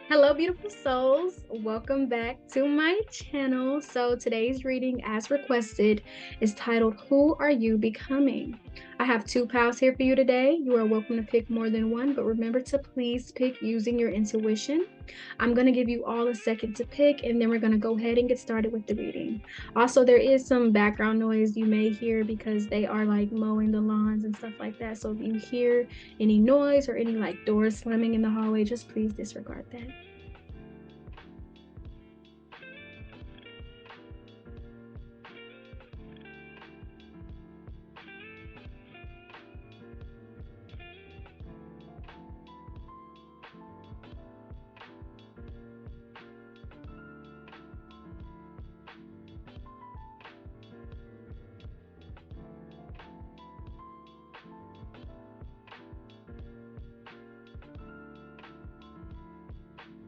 Hello, beautiful souls. Welcome back to my channel. So today's reading, as requested, is titled, Who Are You Becoming? I have two pals here for you today. You are welcome to pick more than one, but remember to please pick using your intuition. I'm going to give you all a second to pick, and then we're going to go ahead and get started with the reading. Also, there is some background noise you may hear because they are like mowing the lawns and stuff like that. So if you hear any noise or any like doors slamming in the hallway, just please disregard that.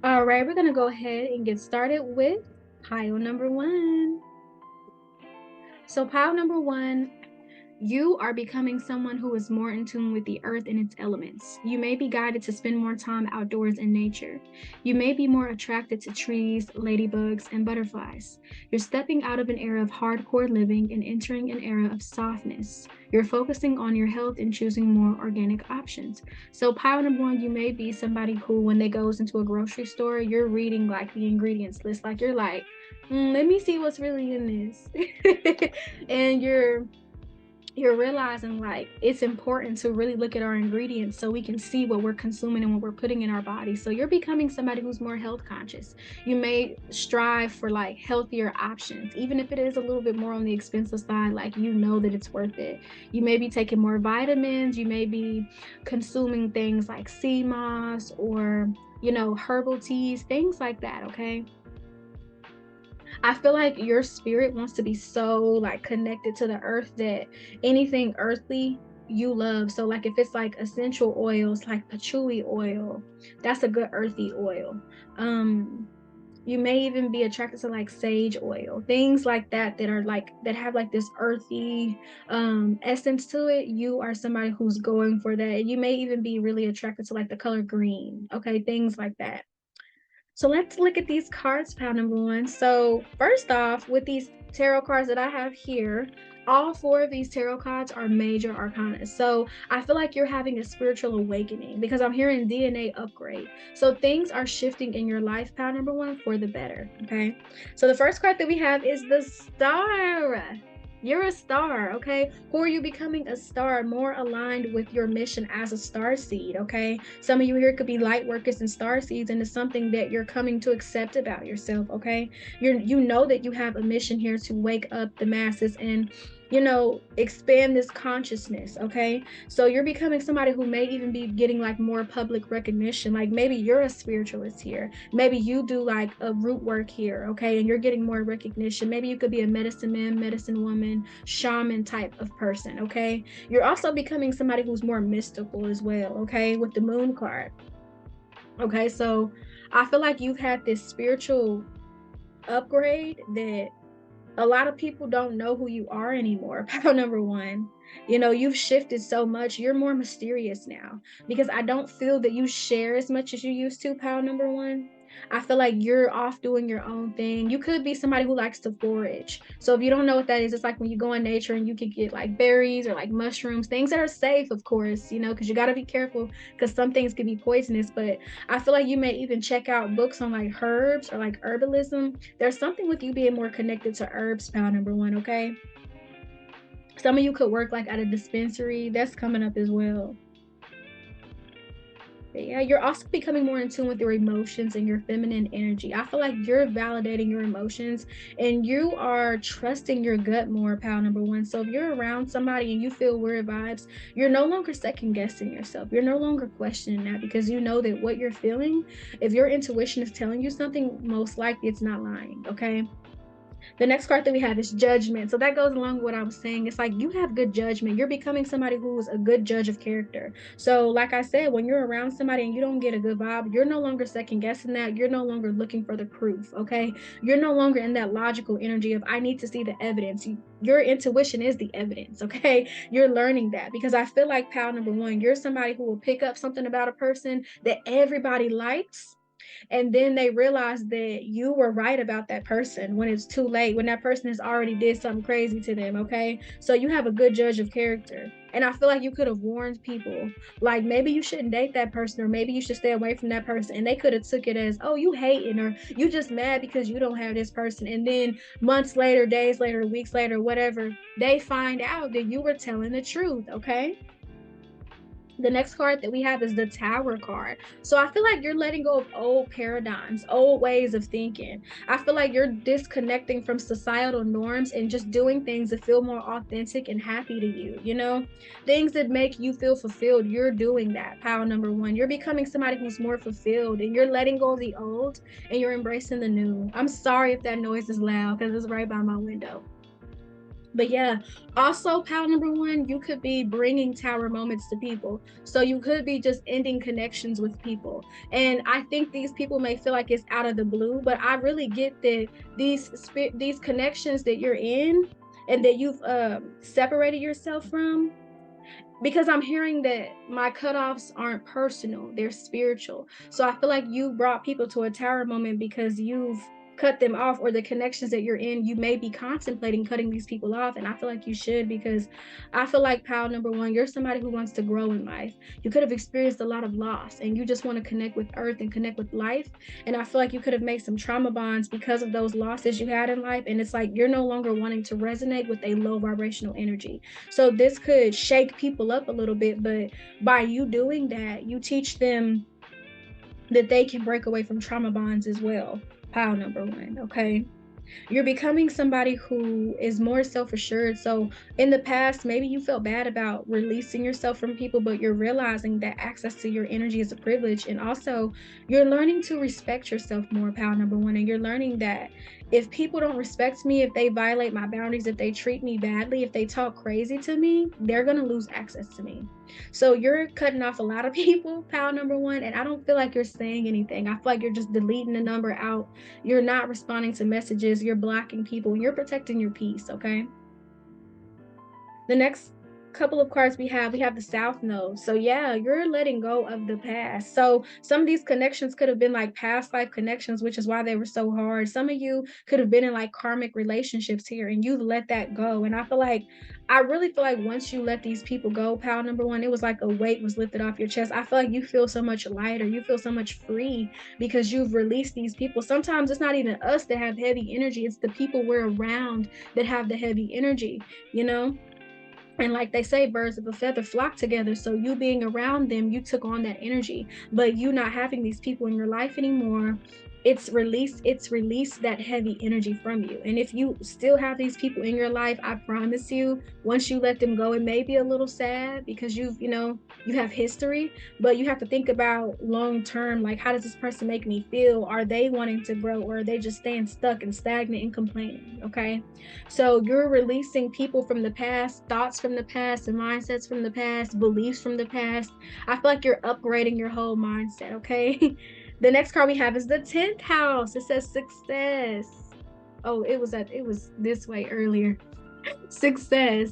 All right, we're going to go ahead and get started with pile number one. So pile number one, you are becoming someone who is more in tune with the earth and its elements. You may be guided to spend more time outdoors in nature. You may be more attracted to trees, ladybugs, and butterflies. You're stepping out of an era of hardcore living and entering an era of softness. You're focusing on your health and choosing more organic options. So pile number one, you may be somebody who, when they goes into a grocery store, you're reading like the ingredients list. Like you're like, let me see what's really in this. And you're realizing like it's important to really look at our ingredients so we can see what we're consuming and what we're putting in our body. So you're becoming somebody who's more health conscious. You may strive for like healthier options, even if it is a little bit more on the expensive side, like you know that it's worth it. You may be taking more vitamins, you may be consuming things like sea moss or herbal teas, things like that, okay? I feel like your spirit wants to be so like connected to the earth that anything earthly you love. So like if it's like essential oils like patchouli oil, that's a good earthy oil. You may even be attracted to like sage oil, things like that that are like that have like this earthy essence to it. You are somebody who's going for that. You may even be really attracted to like the color green, okay, things like that. So let's look at these cards, pile number one. So first off, with these tarot cards that I have here, all four of these tarot cards are major arcana. So I feel like you're having a spiritual awakening because I'm hearing DNA upgrade. So things are shifting in your life, pile number one, for the better. Okay. So the first card that we have is the Star. You're a star, okay? Who are you becoming a star more aligned with your mission as a star seed, okay? Some of you here could be light workers and star seeds, and it's something that you're coming to accept about yourself, okay? You know that you have a mission here to wake up the masses and expand this consciousness, okay? So you're becoming somebody who may even be getting like more public recognition. Like maybe you're a spiritualist here, maybe you do like a root work here, okay, and you're getting more recognition. Maybe you could be a medicine man, medicine woman, shaman type of person, okay? You're also becoming somebody who's more mystical as well, okay, with the moon card. Okay, so I feel like you've had this spiritual upgrade that a lot of people don't know who you are anymore. Pile number one, you've shifted so much. You're more mysterious now because I don't feel that you share as much as you used to. Pile number one, I feel like you're off doing your own thing. You could be somebody who likes to forage. So if you don't know what that is, it's like when you go in nature and you could get like berries or like mushrooms, things that are safe, of course, because you got to be careful because some things can be poisonous. But I feel like you may even check out books on like herbs or like herbalism. There's something with you being more connected to herbs, pal number one, okay? Some of you could work like at a dispensary. That's coming up as well. But yeah, you're also becoming more in tune with your emotions and your feminine energy. I feel like you're validating your emotions and you are trusting your gut more, pal number one. So if you're around somebody and you feel weird vibes, you're no longer second guessing yourself. You're no longer questioning that because you know that what you're feeling, if your intuition is telling you something, most likely it's not lying, okay? The next card that we have is judgment. So that goes along with what I was saying. It's like you have good judgment. You're becoming somebody who's a good judge of character. So, like I said, when you're around somebody and you don't get a good vibe, you're no longer second guessing that. You're no longer looking for the proof. Okay. You're no longer in that logical energy of, I need to see the evidence. Your intuition is the evidence. Okay. You're learning that because I feel like, pal number one, you're somebody who will pick up something about a person that everybody likes And then they realize that you were right about that person when it's too late, when that person has already did something crazy to them. Okay, so you have a good judge of character, and I feel like you could have warned people, like maybe you shouldn't date that person, or maybe you should stay away from that person, and they could have took it as, oh, you hating, or you just mad because you don't have this person. And then months later, days later, weeks later, whatever, they find out that you were telling the truth. Okay, the next card that we have is the Tower card. So I feel like you're letting go of old paradigms, old ways of thinking. I feel like you're disconnecting from societal norms and just doing things that feel more authentic and happy to you, you know? Things that make you feel fulfilled. You're doing that. Power number one. You're becoming somebody who's more fulfilled, and you're letting go of the old and you're embracing the new. I'm sorry if that noise is loud because it's right by my window. But yeah, also power number one, you could be bringing tower moments to people. So you could be just ending connections with people. And I think these people may feel like it's out of the blue, but I really get that these connections that you're in and that you've separated yourself from, because I'm hearing that my cutoffs aren't personal, they're spiritual. So I feel like you brought people to a tower moment because you've cut them off, or the connections that you're in, you may be contemplating cutting these people off. And I feel like you should, because I feel like power number one, you're somebody who wants to grow in life. You could have experienced a lot of loss and you just want to connect with earth and connect with life. And I feel like you could have made some trauma bonds because of those losses you had in life. And it's like you're no longer wanting to resonate with a low vibrational energy. So this could shake people up a little bit, but by you doing that, you teach them that they can break away from trauma bonds as well. Pile number one, okay? You're becoming somebody who is more self-assured. So in the past, maybe you felt bad about releasing yourself from people, but you're realizing that access to your energy is a privilege. And also you're learning to respect yourself more, pal number one. And you're learning that if people don't respect me, if they violate my boundaries, if they treat me badly, if they talk crazy to me, they're going to lose access to me. So you're cutting off a lot of people, pal number one. And I don't feel like you're saying anything. I feel like you're just deleting the number out. You're not responding to messages. You're blocking people. You're protecting your peace. Okay. The next couple of cards we have the South Node. So yeah, you're letting go of the past. So some of these connections could have been like past life connections, which is why they were so hard. Some of you could have been in like karmic relationships here and you've let that go. And I really feel like once you let these people go, pal number one, it was like a weight was lifted off your chest. I feel like you feel so much lighter. You feel so much free because you've released these people. Sometimes it's not even us that have heavy energy. It's the people we're around that have the heavy energy, you know? And like they say, birds of a feather flock together. So you being around them, you took on that energy. But you not having these people in your life anymore, it's released that heavy energy from you. And if you still have these people in your life, I promise you, once you let them go, it may be a little sad because you have history, but you have to think about long term, like how does this person make me feel? Are they wanting to grow, or are they just staying stuck and stagnant and complaining? Okay. So you're releasing people from the past, thoughts from the past, and mindsets from the past, beliefs from the past. I feel like you're upgrading your whole mindset, okay? The next card we have is the 10th house. It says success. Oh, it was this way earlier. Success.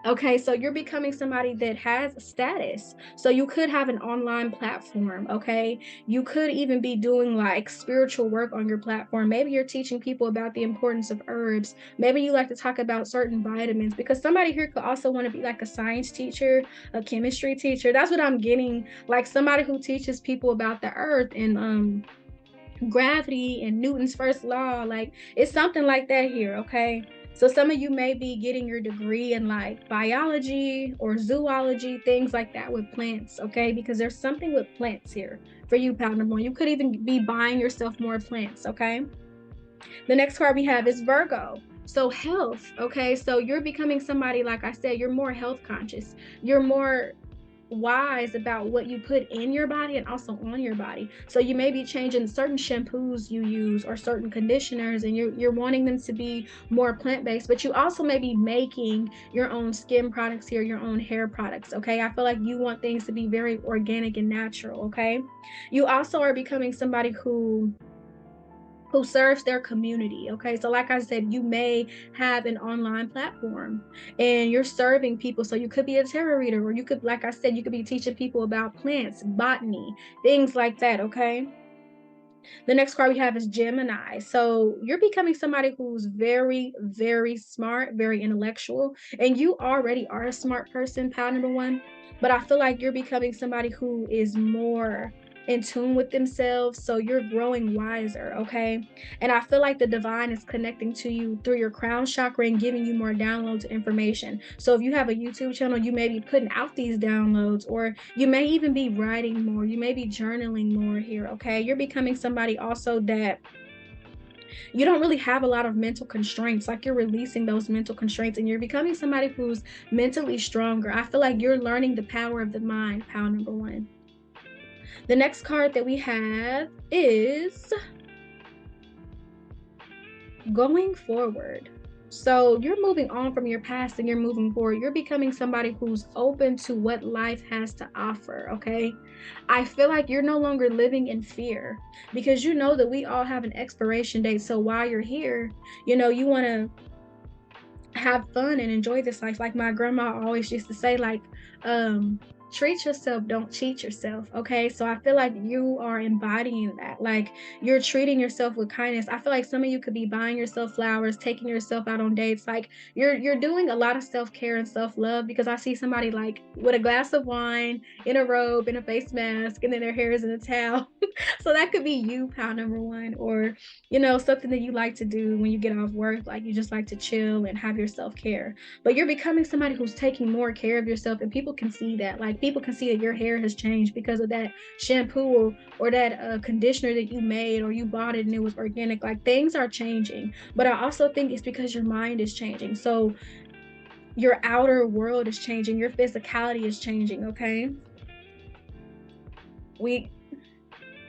Okay, so you're becoming somebody that has status. So you could have an online platform, okay? You could even be doing like spiritual work on your platform. Maybe you're teaching people about the importance of herbs. Maybe you like to talk about certain vitamins, because somebody here could also want to be like a science teacher, a chemistry teacher. That's what I'm getting, like somebody who teaches people about the earth and gravity and Newton's first law. Like it's something like that here, okay? So some of you may be getting your degree in like biology or zoology, things like that with plants, okay? Because there's something with plants here for you, pal number one. You could even be buying yourself more plants, okay? The next card we have is Virgo. So health, okay? So you're becoming somebody, like I said, you're more health conscious. You're more wise about what you put in your body and also on your body. So you may be changing certain shampoos you use or certain conditioners, and you're wanting them to be more plant-based, but you also may be making your own skin products here, your own hair products, okay? I feel like you want things to be very organic and natural, okay? You also are becoming somebody who who serves their community. Okay, so like I said, you may have an online platform and you're serving people. So you could be a tarot reader, or you could, like I said, you could be teaching people about plants, botany, things like that. Okay, the next card we have is Gemini. So you're becoming somebody who's very, very smart, very intellectual, and you already are a smart person, pile number one. But I feel like you're becoming somebody who is more in tune with themselves. So you're growing wiser, okay? And I feel like the divine is connecting to you through your crown chakra and giving you more downloads of information. So if you have a YouTube channel, you may be putting out these downloads, or you may even be writing more. You may be journaling more here, okay? You're becoming somebody also that you don't really have a lot of mental constraints. Like, you're releasing those mental constraints and you're becoming somebody who's mentally stronger. I feel like you're learning the power of the mind, pile number one. The next card that we have is going forward. So you're moving on from your past and you're moving forward. You're becoming somebody who's open to what life has to offer, okay? I feel like you're no longer living in fear, because you know that we all have an expiration date. So while you're here, you want to have fun and enjoy this life. Like my grandma always used to say, like, treat yourself, don't cheat yourself. Okay, so I feel like you are embodying that. Like, you're treating yourself with kindness. I feel like some of you could be buying yourself flowers, taking yourself out on dates. Like, you're doing a lot of self-care and self-love, because I see somebody like with a glass of wine, in a robe, in a face mask, and then their hair is in a towel. So that could be you, pal number one. Or something that you like to do when you get off work, like you just like to chill and have your self-care. But you're becoming somebody who's taking more care of yourself, and people can see that. Like, people can see that your hair has changed because of that shampoo, or that conditioner that you made, or you bought it and it was organic. Like, things are changing. But I also think it's because your mind is changing. So your outer world is changing, your physicality is changing. Okay,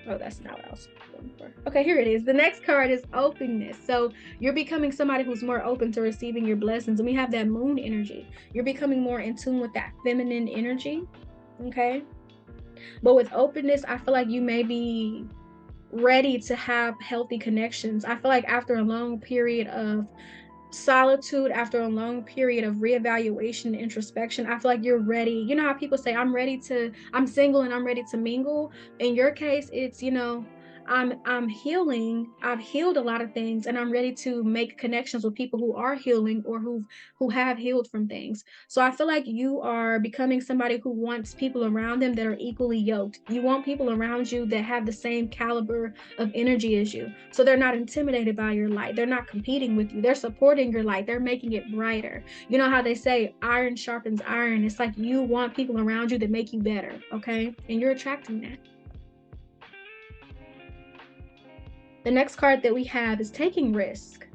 oh, that's not what I was looking for. Okay, here it is. The next card is openness. So you're becoming somebody who's more open to receiving your blessings. And we have that moon energy. You're becoming more in tune with that feminine energy. Okay. But with openness, I feel like you may be ready to have healthy connections. I feel like after a long period of solitude, after a long period of reevaluation and introspection, I feel like you're ready. You know how people say, I'm single and I'm ready to mingle. In your case, it's, I'm healing. I've healed a lot of things and I'm ready to make connections with people who are healing, or who have healed from things. So I feel like you are becoming somebody who wants people around them that are equally yoked. You want people around you that have the same caliber of energy as you. So they're not intimidated by your light. They're not competing with you. They're supporting your light. They're making it brighter. You know how they say iron sharpens iron? It's like you want people around you that make you better, okay? And you're attracting that. The next card that we have is taking risk.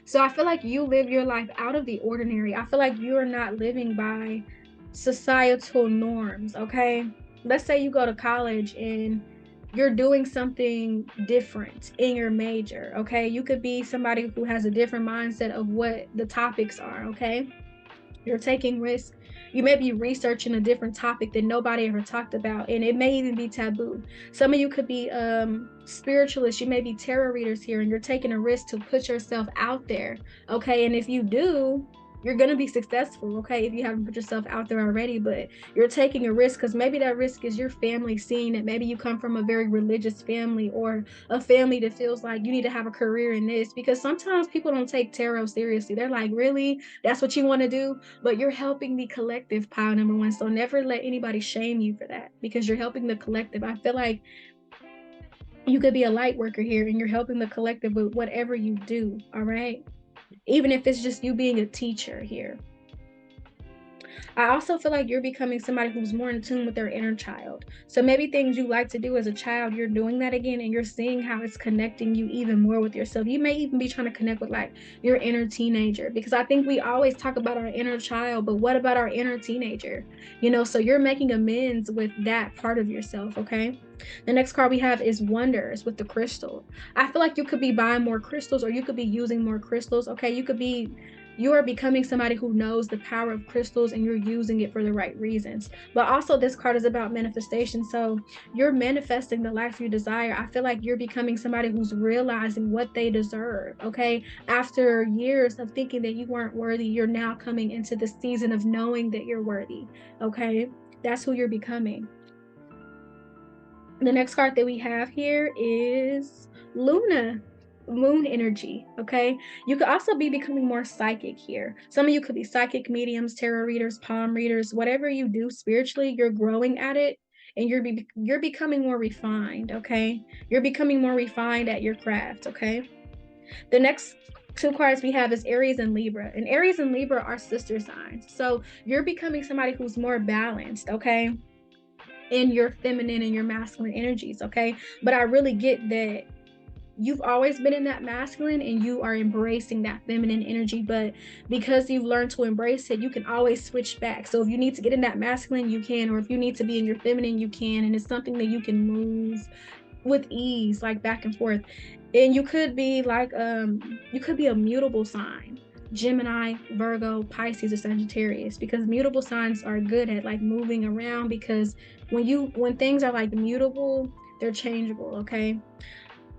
So I feel like you live your life out of the ordinary. I feel like you're not living by societal norms, okay? Let's say you go to college and you're doing something different in your major, okay? You could be somebody who has a different mindset of what the topics are, okay? You're taking risks. You may be researching a different topic that nobody ever talked about, and it may even be taboo. Some of you could be spiritualists. You may be tarot readers here, and you're taking a risk to put yourself out there, okay? And if you do, you're going to be successful, okay, if you haven't put yourself out there already. But you're taking a risk because maybe that risk is your family seeing that maybe you come from a very religious family, or a family that feels like you need to have a career in this. Because sometimes people don't take tarot seriously. They're like, really? That's what you want to do? But you're helping the collective, pile number one. So never let anybody shame you for that, because you're helping the collective. I feel like you could be a light worker here and you're helping the collective with whatever you do, all right? Even if it's just you being a teacher here. I also feel like you're becoming somebody who's more in tune with their inner child. So maybe things you like to do as a child, you're doing that again, and you're seeing how it's connecting you even more with yourself. You may even be trying to connect with like your inner teenager, because I think we always talk about our inner child, but what about our inner teenager? So you're making amends with that part of yourself, okay? The next card we have is Wonders with the crystal. I feel like you could be buying more crystals, or you could be using more crystals, okay? You could be you are becoming somebody who knows the power of crystals and you're using it for the right reasons. But also this card is about manifestation. So you're manifesting the life you desire. I feel like you're becoming somebody who's realizing what they deserve, okay? After years of thinking that you weren't worthy, you're now coming into the season of knowing that you're worthy, okay? That's who you're becoming. The next card that we have here is Luna, moon energy, okay? You could also be becoming more psychic here. Some of you could be psychic mediums, tarot readers, palm readers, whatever you do spiritually, you're growing at it and you're becoming more refined, okay? You're becoming more refined at your craft, okay? The next two cards we have is Aries and Libra. And Aries and Libra are sister signs. So you're becoming somebody who's more balanced, okay? In your feminine and your masculine energies, okay? But I really get that you've always been in that masculine and you are embracing that feminine energy, but because you've learned to embrace it, you can always switch back. So if you need to get in that masculine, you can, or if you need to be in your feminine, you can, and it's something that you can move with ease, like back and forth. And you could be like you could be a mutable sign, Gemini, Virgo, Pisces, or Sagittarius, because mutable signs are good at like moving around, because when things are like mutable, they're changeable, okay?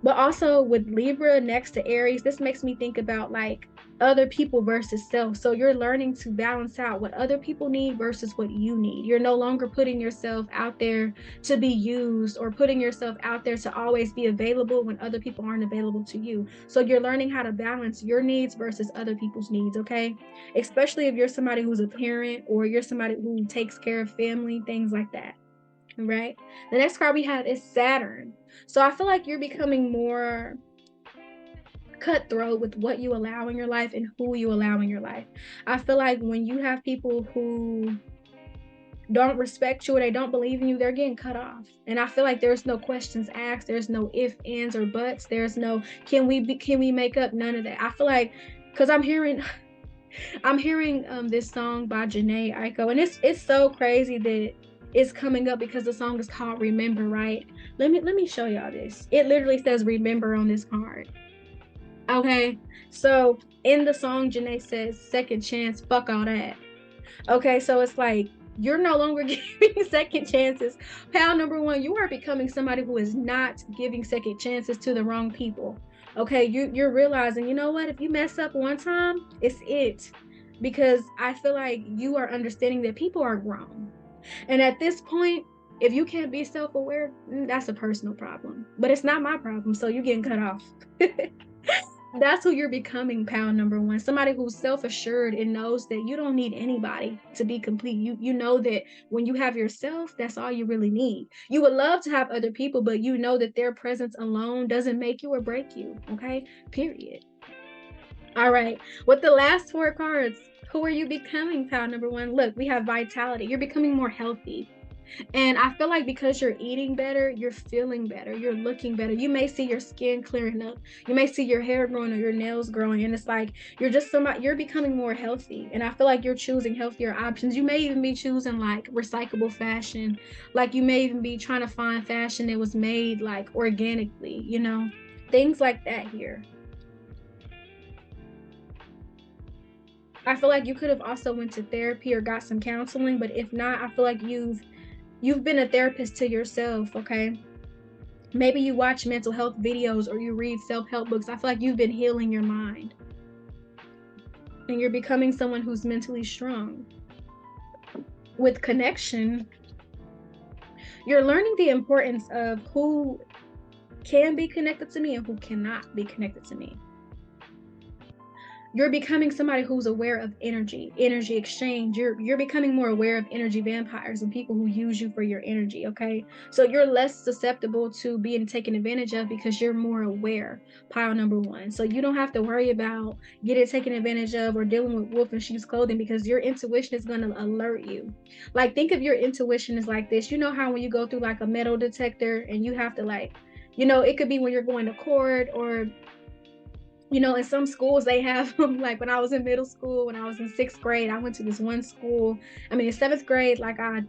But also with Libra next to Aries, this makes me think about like other people versus self. So you're learning to balance out what other people need versus what you need. You're no longer putting yourself out there to be used or putting yourself out there to always be available when other people aren't available to you. So you're learning how to balance your needs versus other people's needs, okay? Especially if you're somebody who's a parent or you're somebody who takes care of family, things like that. Right? The next card we have is Saturn. So I feel like you're becoming more cutthroat with what you allow in your life and who you allow in your life. I feel like when you have people who don't respect you or they don't believe in you, they're getting cut off. And I feel like there's no questions asked, there's no if, ands, or buts, there's no can we make up, none of that. I feel like because I'm hearing this song by Janae Aiko, and it's so crazy that it's coming up because the song is called Remember, right? Let me show y'all this. It literally says Remember on this card. Okay, so in the song, Janae says second chance, fuck all that. Okay, so it's like you're no longer giving second chances. Pal number one, you are becoming somebody who is not giving second chances to the wrong people. Okay, you're realizing, you know what, if you mess up one time, it's it. Because I feel like you are understanding that people are grown. And at this point, if you can't be self-aware, that's a personal problem. But it's not my problem, so you're getting cut off. That's who you're becoming, pound number one. Somebody who's self-assured and knows that you don't need anybody to be complete. You know that when you have yourself, that's all you really need. You would love to have other people, but you know that their presence alone doesn't make you or break you. Okay, period. All right, with the last four cards, who are you becoming, pound number one? Look, we have vitality. You're becoming more healthy. And I feel like because you're eating better, you're feeling better, you're looking better. You may see your skin clearing up. You may see your hair growing or your nails growing. And it's like you're becoming more healthy. And I feel like you're choosing healthier options. You may even be choosing like recyclable fashion. Like you may even be trying to find fashion that was made like organically, things like that here. I feel like you could have also went to therapy or got some counseling, but if not, I feel like you've been a therapist to yourself, okay? Maybe you watch mental health videos or you read self-help books. I feel like you've been healing your mind. And you're becoming someone who's mentally strong. With connection, you're learning the importance of who can be connected to me and who cannot be connected to me. You're becoming somebody who's aware of energy exchange. You're becoming more aware of energy vampires and people who use you for your energy, okay? So you're less susceptible to being taken advantage of because you're more aware, pile number one. So you don't have to worry about getting taken advantage of or dealing with wolf in sheep's clothing because your intuition is going to alert you. Like think of your intuition as like this. You know how when you go through like a metal detector and you have to like, it could be when you're going to court or in some schools they have them. Like when I was in middle school, when I was in 6th grade, I went to this one school. I mean, in 7th grade, like I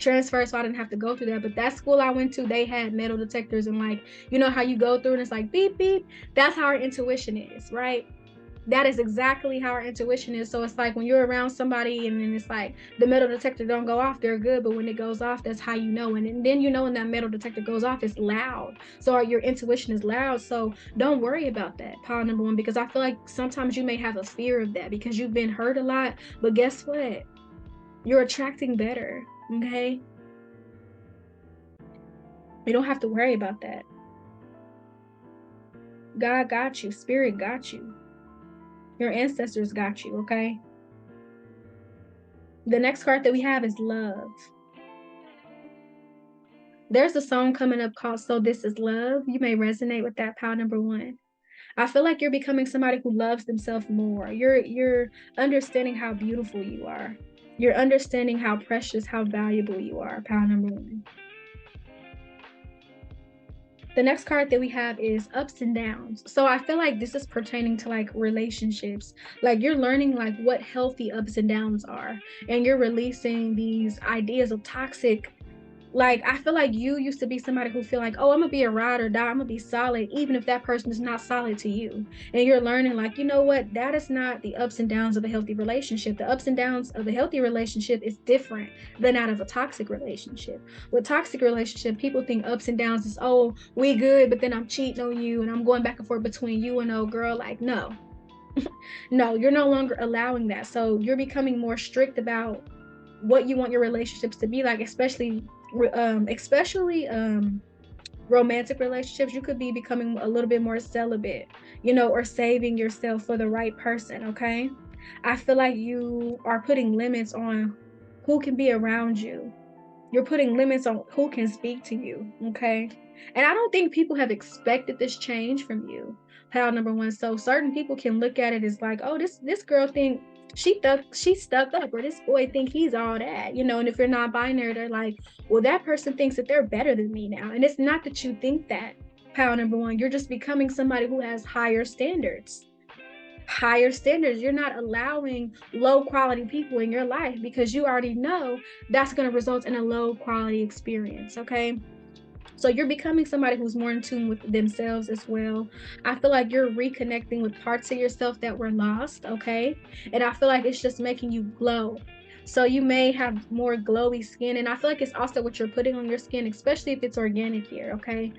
transferred, so I didn't have to go through that. But that school I went to, they had metal detectors and like, how you go through and it's like beep, beep. That's how our intuition is, right? That is exactly how our intuition is. So it's like when you're around somebody and then it's like the metal detector don't go off, they're good, but when it goes off, that's how you know. And then you know when that metal detector goes off, it's loud. So your intuition is loud. So don't worry about that, pile number one, because I feel like sometimes you may have a fear of that because you've been hurt a lot. But guess what? You're attracting better. Okay. You don't have to worry about that. God got you. Spirit got you. Your ancestors got you. Okay. The next card that we have is love. There's a song coming up called So This Is Love. You may resonate with that, pile number one. I feel like you're becoming somebody who loves themselves more. You're understanding how beautiful you are. You're understanding how precious, how valuable you are, pile number one. The next card that we have is ups and downs. So I feel like this is pertaining to like relationships. Like you're learning like what healthy ups and downs are, and you're releasing these ideas of toxic. Like I feel like you used to be somebody who feel like, oh, I'm gonna be a ride or die, I'm gonna be solid, even if that person is not solid to you. And you're learning, like, you know what, that is not the ups and downs of a healthy relationship. The ups and downs of a healthy relationship is different than out of a toxic relationship. With toxic relationship, people think ups and downs is, oh, we good, but then I'm cheating on you and I'm going back and forth between you and old girl. Like, no. No, you're no longer allowing that. So you're becoming more strict about what you want your relationships to be like, especially romantic relationships. You could be becoming a little bit more celibate, or saving yourself for the right person. Okay. I feel like you are putting limits on who can be around you. You're putting limits on who can speak to you. Okay. And I don't think people have expected this change from you, pal number one. So certain people can look at it as like, oh, this girl think she's stuck up, or this boy think he's all that, and if you're not binary, they're like, well, that person thinks that they're better than me now. And it's not that you think that, pal number one. You're just becoming somebody who has higher standards. Higher standards. You're not allowing low quality people in your life because you already know that's going to result in a low quality experience. Okay. So you're becoming somebody who's more in tune with themselves as well. I feel like you're reconnecting with parts of yourself that were lost. Okay. And I feel like it's just making you glow. So you may have more glowy skin. And I feel like it's also what you're putting on your skin, especially if it's organic here. Okay.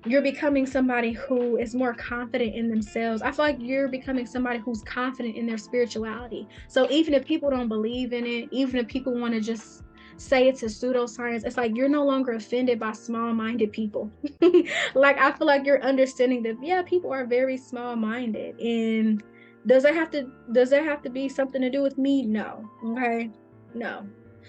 You're becoming somebody who is more confident in themselves. I feel like you're becoming somebody who's confident in their spirituality. So even if people don't believe in it, even if people want to just say it's a pseudoscience, it's like you're no longer offended by small-minded people. Like I feel like you're understanding that, yeah, people are very small-minded. And does that have to be something to do with me? No. Okay. No.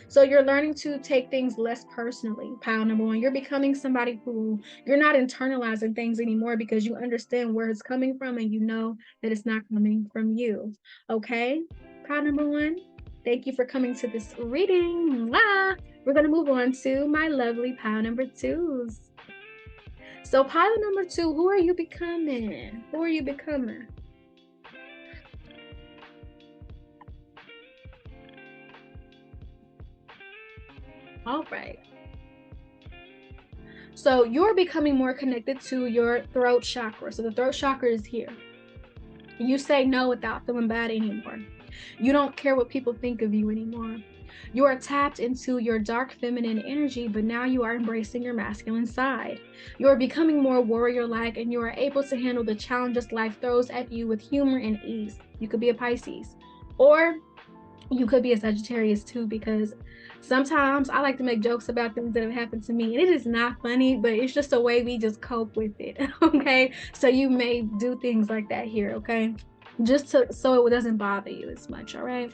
So you're learning to take things less personally, pile number one. You're becoming somebody who you're not internalizing things anymore because you understand where it's coming from and you know that it's not coming from you. Okay, pile number one. Thank you for coming to this reading. We're going to move on to my lovely pile number twos. So pile number two, who are you becoming? Who are you becoming? All right. So you're becoming more connected to your throat chakra. So the throat chakra is here. You say no without feeling bad anymore. You don't care what people think of you anymore. You are tapped into your dark feminine energy, but now you are embracing your masculine side. You are becoming more warrior-like, and you are able to handle the challenges life throws at you with humor and ease. You could be a Pisces, or you could be a Sagittarius too, because sometimes I like to make jokes about things that have happened to me, and it is not funny, but it's just a way we just cope with it. Okay, so you may do things like that here. Okay, just so it doesn't bother you as much. All right.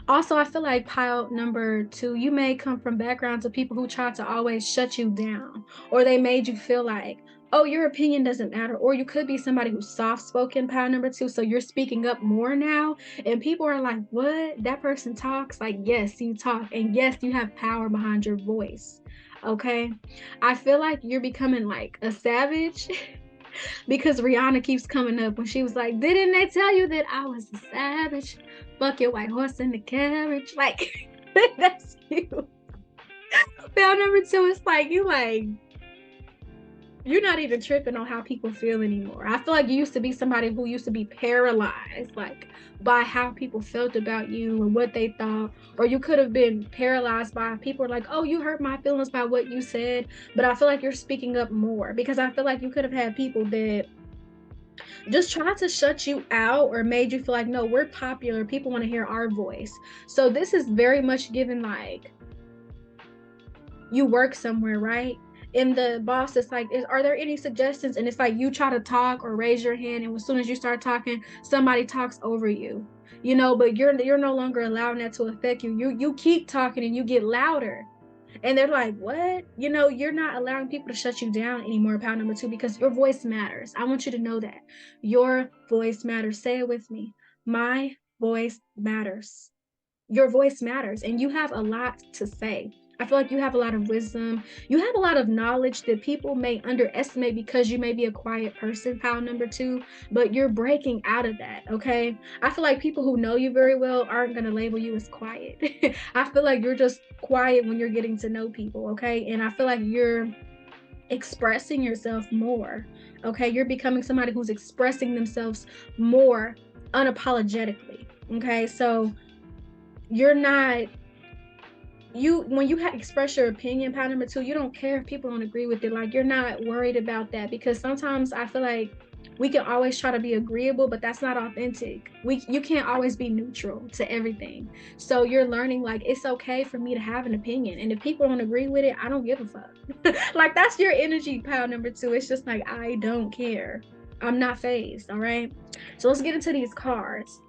Also, I feel like pile number two, you may come from backgrounds of people who try to always shut you down, or they made you feel like, oh, your opinion doesn't matter. Or you could be somebody who's soft spoken, pile number two. So you're speaking up more now. And people are like, what? That person talks? Like, yes, you talk. And yes, you have power behind your voice. Okay. I feel like you're becoming like a savage. Because Rihanna keeps coming up when she was like, didn't they tell you that I was a savage? Fuck your white horse in the carriage. Like, that's you. Fail number two is like, you like, you're not even tripping on how people feel anymore. I feel like you used to be somebody who used to be paralyzed, like by how people felt about you and what they thought, or you could have been paralyzed by people like, oh, you hurt my feelings by what you said. But I feel like you're speaking up more because I feel like you could have had people that just tried to shut you out or made you feel like, no, we're popular. People want to hear our voice. So this is very much given like you work somewhere, right? And the boss is like, are there any suggestions? And it's like you try to talk or raise your hand, and as soon as you start talking, somebody talks over you. You know, but you're no longer allowing that to affect you. You keep talking and you get louder. And they're like, what? You know, you're not allowing people to shut you down anymore, pound number two, because your voice matters. I want you to know that. Your voice matters. Say it with me. My voice matters. Your voice matters, and you have a lot to say. I feel like you have a lot of wisdom. You have a lot of knowledge that people may underestimate because you may be a quiet person, pound number two, but you're breaking out of that, okay? I feel like people who know you very well aren't going to label you as quiet. I feel like you're just quiet when you're getting to know people, okay? And I feel like you're expressing yourself more, okay? You're becoming somebody who's expressing themselves more unapologetically, okay? So you're not when you express your opinion, pound number two, you don't care if people don't agree with it. Like you're not worried about that, because sometimes I feel like we can always try to be agreeable, but that's not authentic. You can't always be neutral to everything. So you're learning like it's okay for me to have an opinion, and if people don't agree with it, I don't give a fuck. Like that's your energy, pound number two. It's just like I don't care. I'm not phased. All right. So let's get into these cards.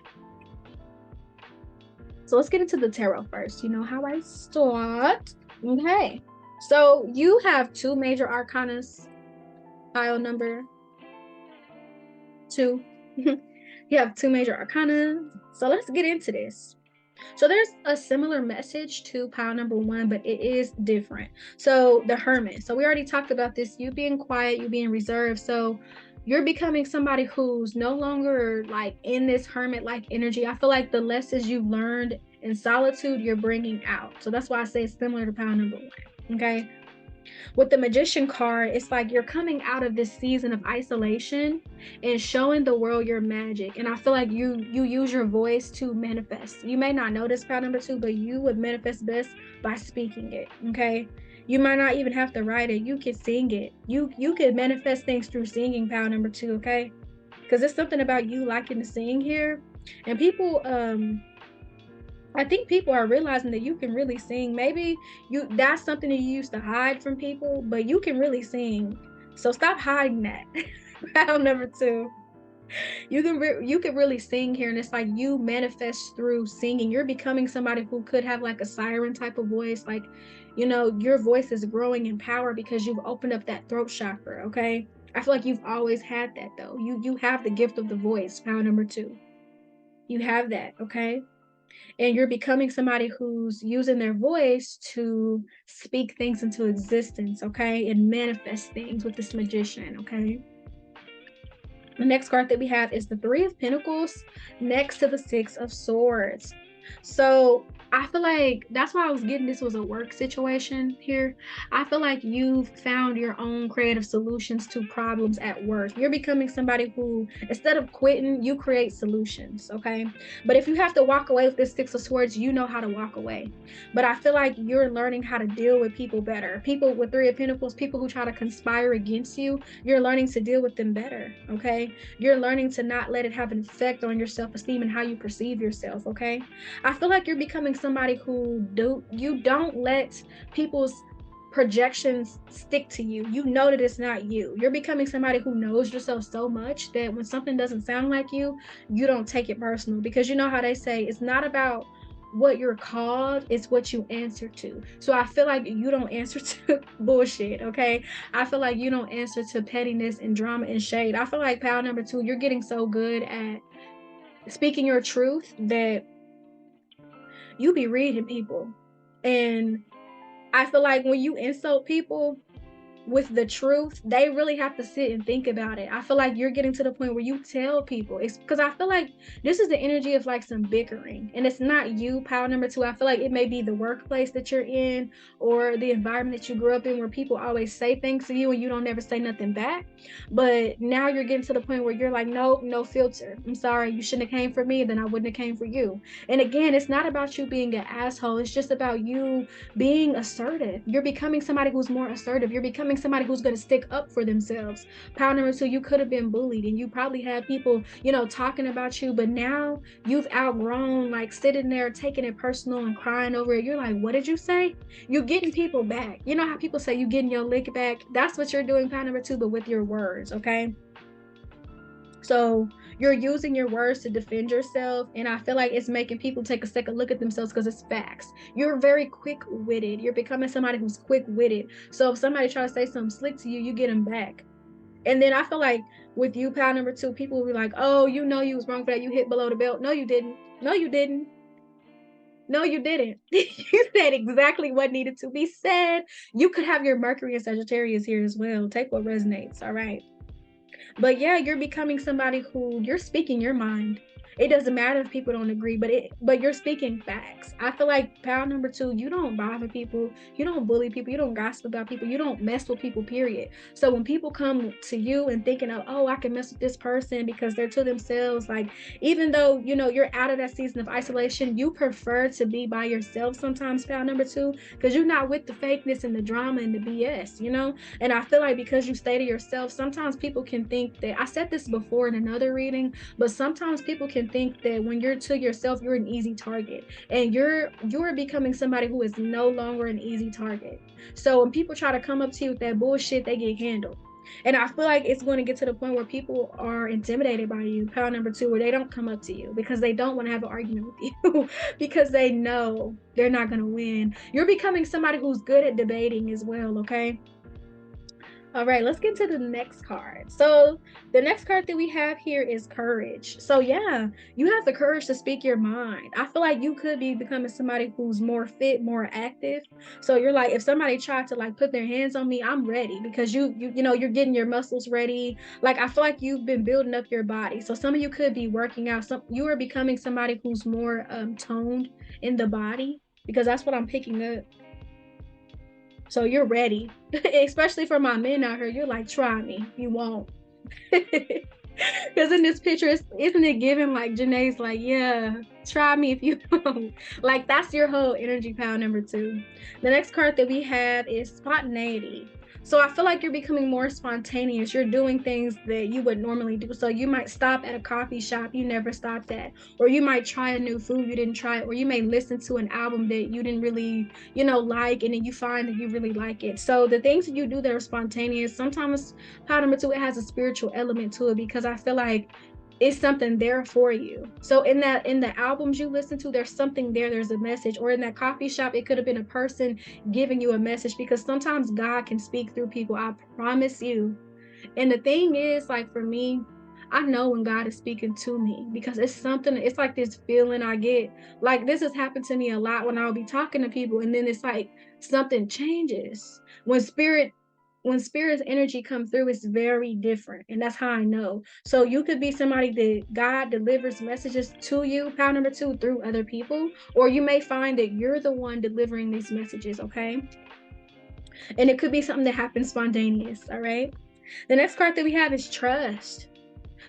So let's get into the tarot first. You know how I start. Okay. So you have two major arcanas, pile number two. You have two major arcana. So let's get into this. So there's a similar message to pile number one, but it is different. So the Hermit. So we already talked about this, you being quiet, you being reserved. So you're becoming somebody who's no longer like in this hermit like energy. I feel like the lessons you've learned in solitude, you're bringing out. So that's why I say it's similar to pile number one. Okay. With the Magician card, it's like you're coming out of this season of isolation and showing the world your magic. And I feel like you use your voice to manifest. You may not know this, pile number two, but you would manifest best by speaking it. Okay. You might not even have to write it. You can sing it. You can manifest things through singing, pile number two, okay? Because it's something about you liking to sing here. And people I think people are realizing that you can really sing. Maybe that's something that you used to hide from people, but you can really sing. So stop hiding that. Round number two. You can really sing here, and it's like you manifest through singing. You're becoming somebody who could have like a siren type of voice. Like, you know, your voice is growing in power because you've opened up that throat chakra, okay? I feel like you've always had that though. You have the gift of the voice, pound number two. You have that, okay? And you're becoming somebody who's using their voice to speak things into existence, okay, and manifest things with this Magician, okay. The next card that we have is the Three of Pentacles next to the Six of Swords. So I feel like that's why I was getting this was a work situation here. I feel like you've found your own creative solutions to problems at work. You're becoming somebody who, instead of quitting, you create solutions, okay? But if you have to walk away with this Six of Swords, you know how to walk away. But I feel like you're learning how to deal with people better. People with Three of Pentacles, people who try to conspire against you, you're learning to deal with them better, okay? You're learning to not let it have an effect on your self-esteem and how you perceive yourself, okay? I feel like you're becoming somebody who you don't let people's projections stick to you. You know that it's not you. You're becoming somebody who knows yourself so much that when something doesn't sound like you don't take it personal, because you know how they say it's not about what you're called, it's what you answer to. So I feel like you don't answer to bullshit, okay? I feel like you don't answer to pettiness and drama and shade. I feel like pile number two, you're getting so good at speaking your truth that you be reading people. And I feel like when you insult people, with the truth, they really have to sit and think about it. I feel like you're getting to the point where you tell people. It's because I feel like this is the energy of like some bickering, and it's not you, pile number two. I feel like it may be the workplace that you're in or the environment that you grew up in where people always say things to you and you don't ever say nothing back. But now you're getting to the point where you're like, nope, no filter. I'm sorry, you shouldn't have came for me, then I wouldn't have came for you. And again, it's not about you being an asshole. It's just about you being assertive. You're becoming somebody who's more assertive. You're becoming somebody who's going to stick up for themselves. Power number two, you could have been bullied and you probably had people, talking about you, but now you've outgrown like sitting there taking it personal and crying over it. You're like, what did you say? You're getting people back. You know how people say you getting your lick back? That's what you're doing, power number two, but with your words, okay? So you're using your words to defend yourself, and I feel like it's making people take a second look at themselves because it's facts. You're very quick-witted. You're becoming somebody who's quick-witted. So if somebody tries to say something slick to you, you get them back. And then I feel like with you, pal number two, people will be like, oh, you was wrong for that. You hit below the belt. No, you didn't. No, you didn't. No, you didn't. You said exactly what needed to be said. You could have your Mercury and Sagittarius here as well. Take what resonates. All right. But yeah, you're becoming somebody who you're speaking your mind. It doesn't matter if people don't agree, but you're speaking facts. I feel like power number two, you don't bother people, you don't bully people, you don't gossip about people, you don't mess with people, period. So when people come to you and thinking of, oh, I can mess with this person because they're to themselves, like even though you're out of that season of isolation, you prefer to be by yourself sometimes, power number two, because you're not with the fakeness and the drama and the BS. And I feel like because you stay to yourself, sometimes people can think that I said this before in another reading, but sometimes people can think that when you're to yourself, you're an easy target. And you're becoming somebody who is no longer an easy target. So when people try to come up to you with that bullshit, they get handled. And I feel like it's going to get to the point where people are intimidated by you, power number two, where they don't come up to you because they don't want to have an argument with you because they know they're not going to win. You're becoming somebody who's good at debating as well, okay? All right, let's get to the next card. So the next card that we have here is courage. So yeah, you have the courage to speak your mind. I feel like you could be becoming somebody who's more fit, more active. So you're like, if somebody tried to like put their hands on me, I'm ready because you're getting your muscles ready. Like I feel like you've been building up your body. So some of you could be working out. You are becoming somebody who's more toned in the body because that's what I'm picking up. So you're ready, especially for my men out here. You're like, try me, you won't. Because in this picture, isn't it giving like Janae's like, yeah, try me if you won't. Like that's your whole energy pile number two. The next card that we have is spontaneity. So I feel like you're becoming more spontaneous. You're doing things that you would normally do. So you might stop at a coffee shop you never stopped at, or you might try a new food you didn't try, or you may listen to an album that you didn't really, like, and then you find that you really like it. So the things that you do that are spontaneous, sometimes part number two, it has a spiritual element to it because I feel like it's something there for you. So in the albums you listen to, there's something there, there's a message. Or in that coffee shop, it could have been a person giving you a message because sometimes God can speak through people, I promise you. And the thing is, like for me, I know when God is speaking to me because it's like this feeling I get. Like this has happened to me a lot when I'll be talking to people and then it's like something changes. When spirit's energy come through, it's very different. And that's how I know. So you could be somebody that God delivers messages to you, power number two, through other people, or you may find that you're the one delivering these messages, okay? And it could be something that happens spontaneous, all right? The next card that we have is trust.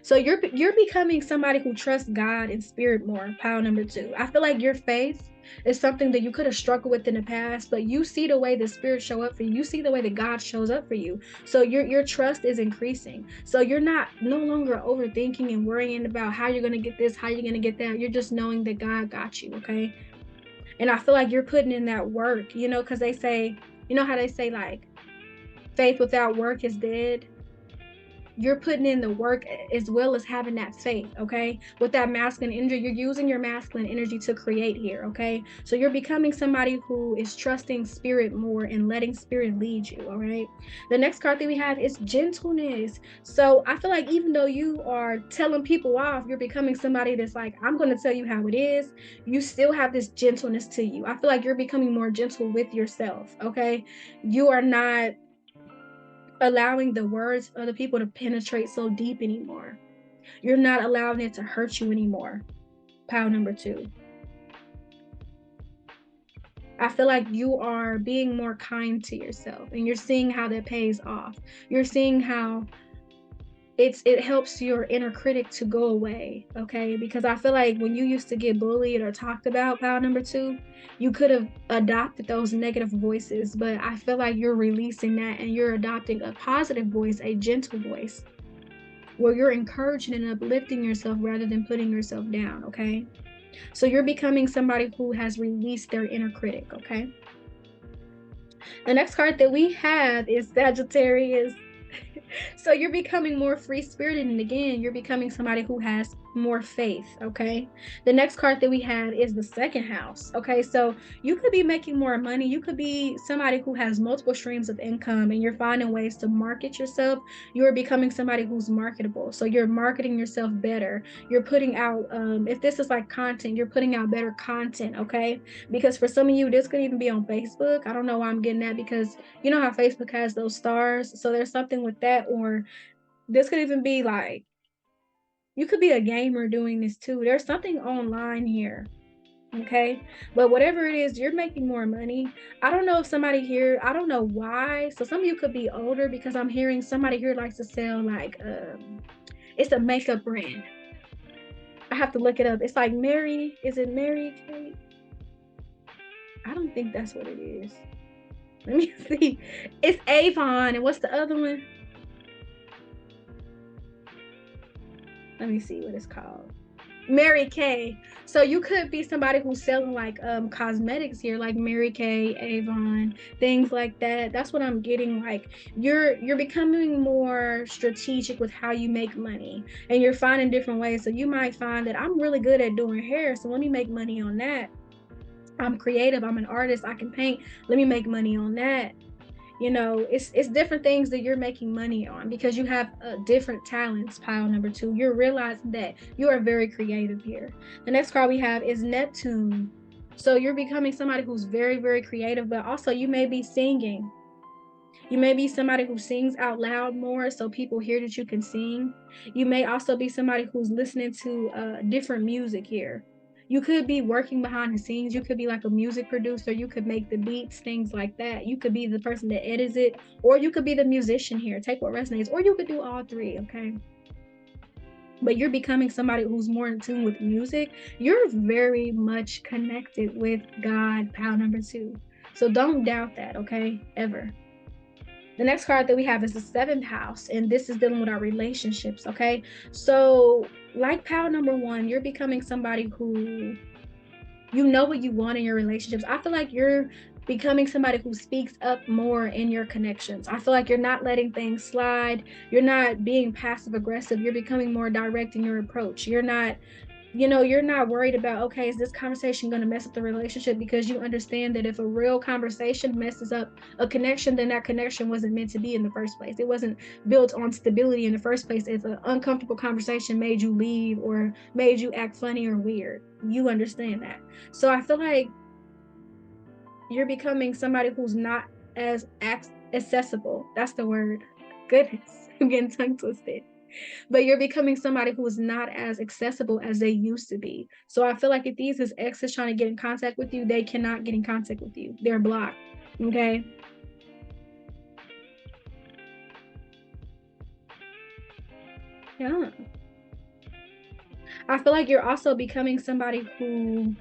So you're becoming somebody who trusts God and spirit more, pile number two. I feel like your faith is something that you could have struggled with in the past, but you see the way the spirit show up for you. You see the way that God shows up for you. So your trust is increasing. So you're no longer overthinking and worrying about how you're gonna get this, how you're gonna get that. You're just knowing that God got you, okay? And I feel like you're putting in that work, because they say, how they say like faith without work is dead. You're putting in the work as well as having that faith, okay? With that masculine energy, you're using your masculine energy to create here, okay? So you're becoming somebody who is trusting spirit more and letting spirit lead you, all right? The next card that we have is gentleness. So I feel like even though you are telling people off, you're becoming somebody that's like, I'm going to tell you how it is. You still have this gentleness to you. I feel like you're becoming more gentle with yourself, okay? You are not allowing the words of other people to penetrate so deep anymore. You're not allowing it to hurt you anymore. Pile number 2. I feel like you are being more kind to yourself, and you're seeing how that pays off. You're seeing how it helps your inner critic to go away, okay? Because I feel like when you used to get bullied or talked about, pile number 2, you could have adopted those negative voices, but I feel like you're releasing that and you're adopting a positive voice, a gentle voice, where you're encouraging and uplifting yourself rather than putting yourself down, okay? So you're becoming somebody who has released their inner critic, okay? The next card that we have is Sagittarius. So you're becoming more free-spirited, and again, you're becoming somebody who has more faith, okay? The next card that we have is the second house, okay? So you could be making more money. You could be somebody who has multiple streams of income, and you're finding ways to market yourself. You're becoming somebody who's marketable. So you're marketing yourself better. You're putting out, if this is like content, you're putting out better content, okay? Because for some of you, this could even be on Facebook. I don't know why I'm getting that, because you know how Facebook has those stars. So there's something with that, or this could even be like, you could be a gamer doing this too. There's something online here, okay? But whatever it is, you're making more money. I don't know if somebody here, I don't know why. So some of you could be older, because I'm hearing somebody here likes to sell like, it's a makeup brand. I have to look it up. It's like Mary, is it Mary Kate? I don't think that's what it is. Let me see. It's Avon, and what's the other one? Let me see what it's called. Mary Kay. So you could be somebody who's selling like cosmetics here, like Mary Kay, Avon, things like that. That's what I'm getting. Like you're becoming more strategic with how you make money, and you're finding different ways. So you might find that I'm really good at doing hair, so let me make money on that. I'm creative, I'm an artist, I can paint, let me make money on that. You know, it's different things that you're making money on, because you have different talents. Pile number 2, you're realizing that you are very creative here. The next card we have is Neptune. So you're becoming somebody who's very, very creative, but also you may be singing. You may be somebody who sings out loud more, so people hear that you can sing. You may also be somebody who's listening to different music here. You could be working behind the scenes. You could be like a music producer. You could make the beats, things like that. You could be the person that edits it, or you could be the musician here. Take what resonates, or you could do all three, okay? But you're becoming somebody who's more in tune with music. You're very much connected with God, pile number 2. So don't doubt that, okay? Ever. The next card that we have is the 7th house, and this is dealing with our relationships, okay? So like pile number 1, you're becoming somebody who, you know what you want in your relationships. I feel like you're becoming somebody who speaks up more in your connections. I feel like you're not letting things slide. You're not being passive aggressive. You're becoming more direct in your approach. You're not, you're not worried about, okay, is this conversation going to mess up the relationship? Because you understand that if a real conversation messes up a connection, then that connection wasn't meant to be in the first place. It wasn't built on stability in the first place. If an uncomfortable conversation made you leave or made you act funny or weird, you understand that. So I feel like you're becoming somebody who's not as accessible. That's the word. Goodness, I'm getting tongue twisted. But you're becoming somebody who is not as accessible as they used to be. So I feel like if these is exes trying to get in contact with you, they cannot get in contact with you. They're blocked. Okay. Yeah. I feel like you're also becoming somebody who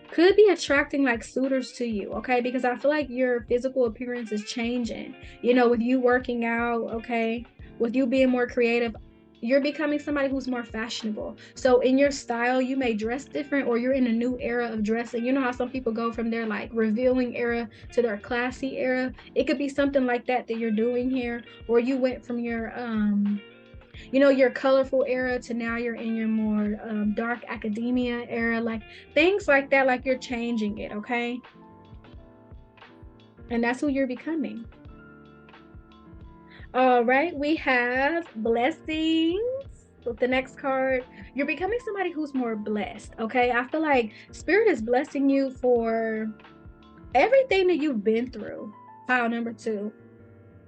could be attracting like suitors to you, okay? Because I feel like your physical appearance is changing, with you working out, okay? With you being more creative, you're becoming somebody who's more fashionable. So in your style, you may dress different, or you're in a new era of dressing. You know how some people go from their like revealing era to their classy era? It could be something like that you're doing here, or you went from your colorful era to now you're in your more dark academia era, like things like that, like you're changing it, okay? And that's who you're becoming. All right, we have blessings with the next card. You're becoming somebody who's more blessed, okay? I feel like spirit is blessing you for everything that you've been through. Pile number 2.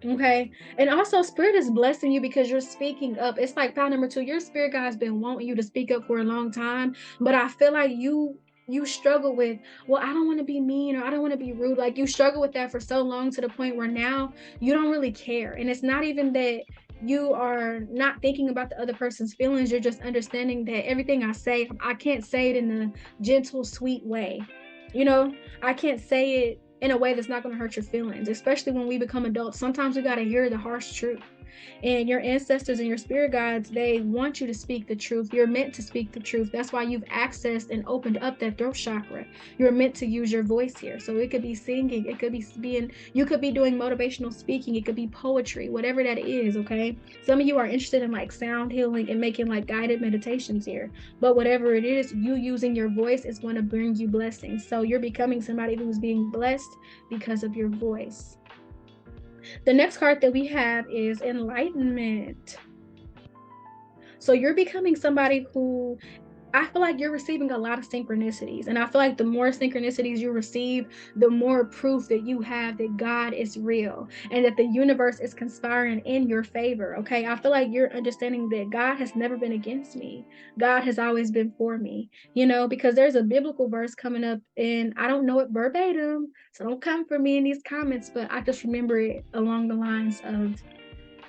Okay. And also spirit is blessing you because you're speaking up. It's like pound number 2. Your spirit guide's been wanting you to speak up for a long time. But I feel like you struggle with, well, I don't want to be mean or I don't want to be rude. Like you struggle with that for so long to the point where now you don't really care. And it's not even that you are not thinking about the other person's feelings. You're just understanding that everything I say, I can't say it in a gentle, sweet way. You know, I can't say it in a way that's not going to hurt your feelings, especially when we become adults. Sometimes we got to hear the harsh truth. And your ancestors and your spirit guides, they want you to speak the truth. You're meant to speak the truth. That's why you've accessed and opened up that throat chakra. You're meant to use your voice here. So it could be singing, it could be being, you could be doing motivational speaking, it could be poetry, whatever that is, okay? Some of you are interested in like sound healing and making like guided meditations here. But whatever it is, you using your voice is going to bring you blessings. So you're becoming somebody who's being blessed because of your voice. The next card that we have is enlightenment. So you're becoming somebody who, I feel like you're receiving a lot of synchronicities. And I feel like the more synchronicities you receive, the more proof that you have that God is real and that the universe is conspiring in your favor. Okay. I feel like you're understanding that God has never been against me. God has always been for me, you know, because there's a biblical verse coming up and I don't know it verbatim. So don't come for me in these comments, but I just remember it along the lines of,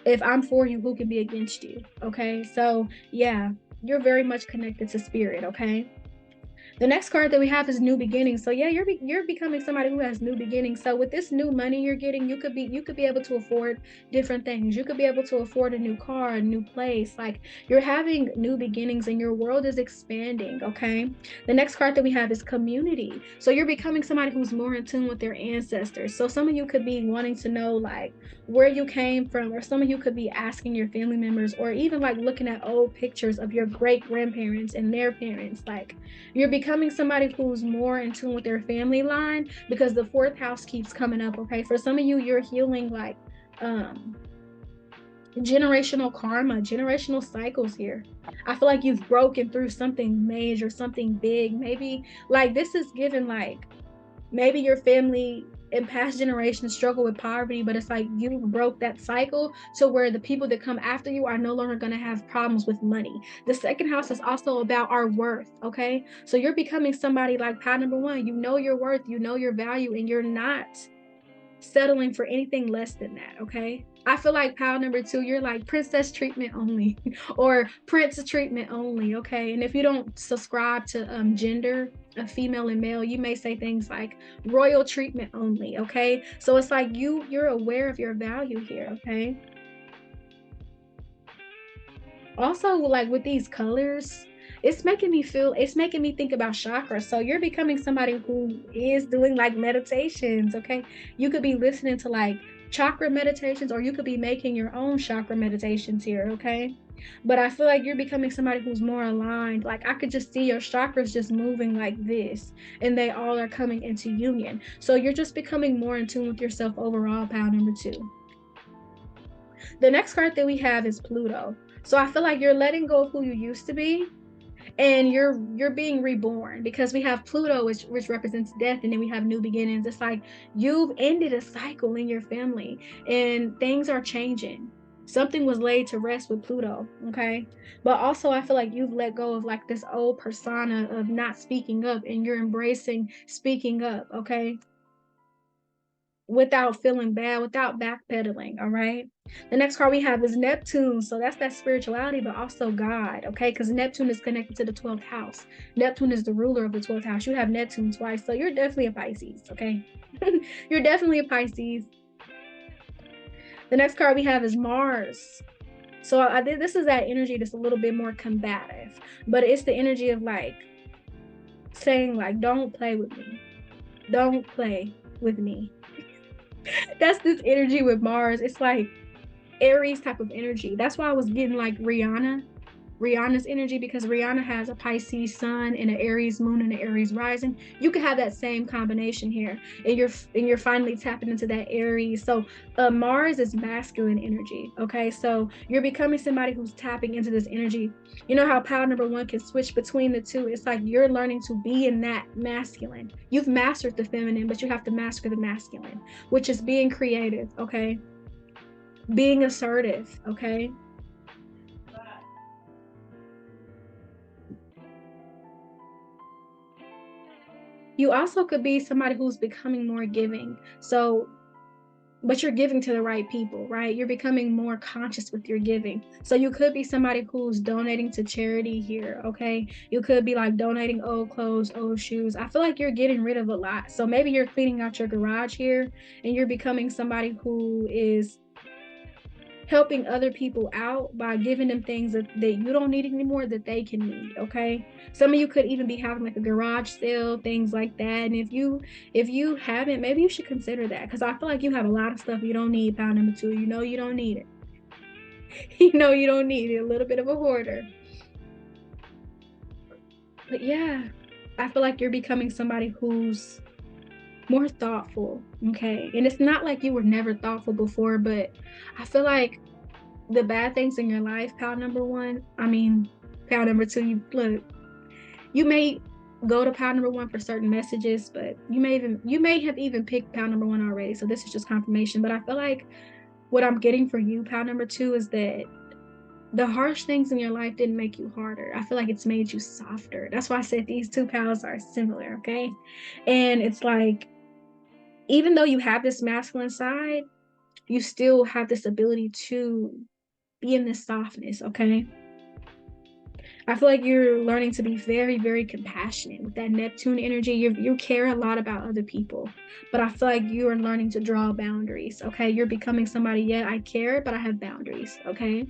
if I'm for you, who can be against you? Okay. So yeah, you're very much connected to spirit. Okay. The next card that we have is new beginnings. So yeah, you're becoming somebody who has new beginnings. So with this new money you're getting, you could be able to afford different things. You could be able to afford a new car, a new place. Like you're having new beginnings and your world is expanding, okay? The next card that we have is community. So you're becoming somebody who's more in tune with their ancestors. So some of you could be wanting to know like where you came from, or some of you could be asking your family members, or even like looking at old pictures of your great grandparents and their parents. Like you're becoming somebody who's more in tune with their family line because the 4th house keeps coming up. Okay. For some of you, you're healing like generational karma, generational cycles here. I feel like you've broken through something major, something big. Maybe like this is given like maybe your family in past generations struggle with poverty, but it's like you broke that cycle to where the people that come after you are no longer going to have problems with money. The 2nd house is also about our worth. Okay. So you're becoming somebody like pile number 1. You know your worth, you know your value, and you're not settling for anything less than that. Okay. I feel like pile number 2, you're like princess treatment only or prince treatment only. Okay. And if you don't subscribe to gender of female and male, you may say things like royal treatment only. Okay. So it's like you're aware of your value here. Okay. Also, like with these colors, it's making me think about chakras. So you're becoming somebody who is doing like meditations. Okay. You could be listening to like chakra meditations, or you could be making your own chakra meditations here. Okay. But I feel like you're becoming somebody who's more aligned. Like I could just see your chakras just moving like this, and they all are coming into union. So you're just becoming more in tune with yourself overall, pile number 2. The next card that we have is Pluto. So I feel like you're letting go of who you used to be, and you're being reborn, because we have Pluto, which represents death, and then we have new beginnings. It's like you've ended a cycle in your family and things are changing. Something was laid to rest with Pluto. Okay. But also I feel like you've let go of like this old persona of not speaking up, and you're embracing speaking up. Okay. Without feeling bad, without backpedaling. All right. The next card we have is Neptune. So that's that spirituality, but also God. Okay. Because Neptune is connected to the 12th house. Neptune is the ruler of the 12th house. You have Neptune twice. So you're definitely a Pisces. Okay. You're definitely a Pisces. The next card we have is Mars. So I think this is that energy that's a little bit more combative, but it's the energy of like saying like, don't play with me. Don't play with me. That's this energy with Mars. It's like Aries type of energy. That's why I was getting like Rihanna's energy, because Rihanna has a Pisces sun and an Aries moon and an Aries rising. You could have that same combination here, and you're finally tapping into that Aries. So Mars is masculine energy. Okay, so you're becoming somebody who's tapping into this energy. You know how pile number 1 can switch between the two. It's like you're learning to be in that masculine. You've mastered the feminine, but you have to master the masculine, which is being creative. Okay. being assertive, okay? You also could be somebody who's becoming more giving. So, but you're giving to the right people, right? You're becoming more conscious with your giving. So you could be somebody who's donating to charity here, okay? You could be like donating old clothes, old shoes. I feel like you're getting rid of a lot. So maybe you're cleaning out your garage here and you're becoming somebody who is helping other people out by giving them things that you don't need anymore that they can need, okay? Some of you could even be having like a garage sale, things like that. And if you haven't, maybe you should consider that, because I feel like you have a lot of stuff you don't need. Pound number 2, you know you don't need it. You know you don't need it. A little bit of a hoarder. But yeah, I feel like you're becoming somebody who's more thoughtful, okay? And it's not like you were never thoughtful before, but I feel like the bad things in your life, pal number 1, I mean, pal number 2, you may go to pal number 1 for certain messages, but you may have even picked pal number 1 already. So this is just confirmation. But I feel like what I'm getting for you, pal number 2, is that the harsh things in your life didn't make you harder. I feel like it's made you softer. That's why I said these two pals are similar, okay? And it's like, even though you have this masculine side, you still have this ability to be in this softness, okay? I feel like you're learning to be very, very compassionate with that Neptune energy. You care a lot about other people, but I feel like you are learning to draw boundaries, okay? You're becoming somebody, yeah, I care, but I have boundaries, okay?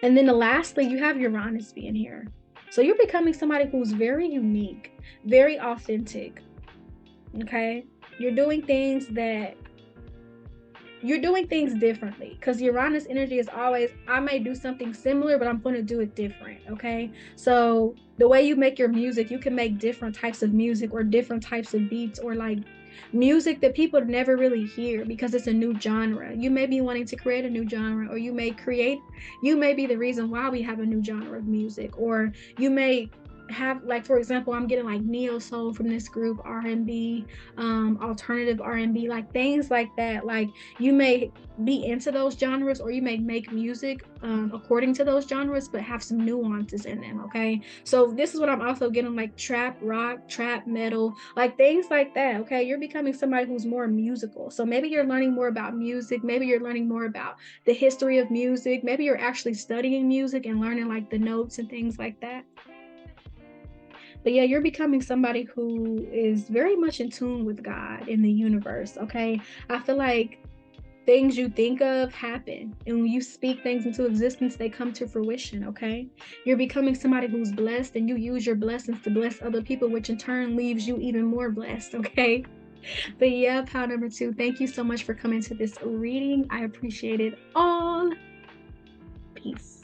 And then lastly, you have Uranus being here. So you're becoming somebody who's very unique, very authentic, okay? You're doing things differently, because Uranus energy is always, I may do something similar, but I'm going to do it different, okay? So the way you make your music, you can make different types of music or different types of beats, or like music that people never really hear because it's a new genre. You may be wanting to create a new genre, or you may be the reason why we have a new genre of music, or you may have, like, for example, I'm getting like neo soul from this group, R&B, alternative R&B, like things like that. Like, you may be into those genres, or you may make music according to those genres, but have some nuances in them, okay? So this is what I'm also getting, like trap rock, trap metal, like things like that, okay? You're becoming somebody who's more musical. So maybe you're learning more about music, maybe you're learning more about the history of music, maybe you're actually studying music and learning like the notes and things like that. But yeah, you're becoming somebody who is very much in tune with God in the universe, okay? I feel like things you think of happen, and when you speak things into existence, they come to fruition, okay? You're becoming somebody who's blessed, and you use your blessings to bless other people, which in turn leaves you even more blessed, okay? But yeah, pal number 2, thank you so much for coming to this reading. I appreciate it all. Peace.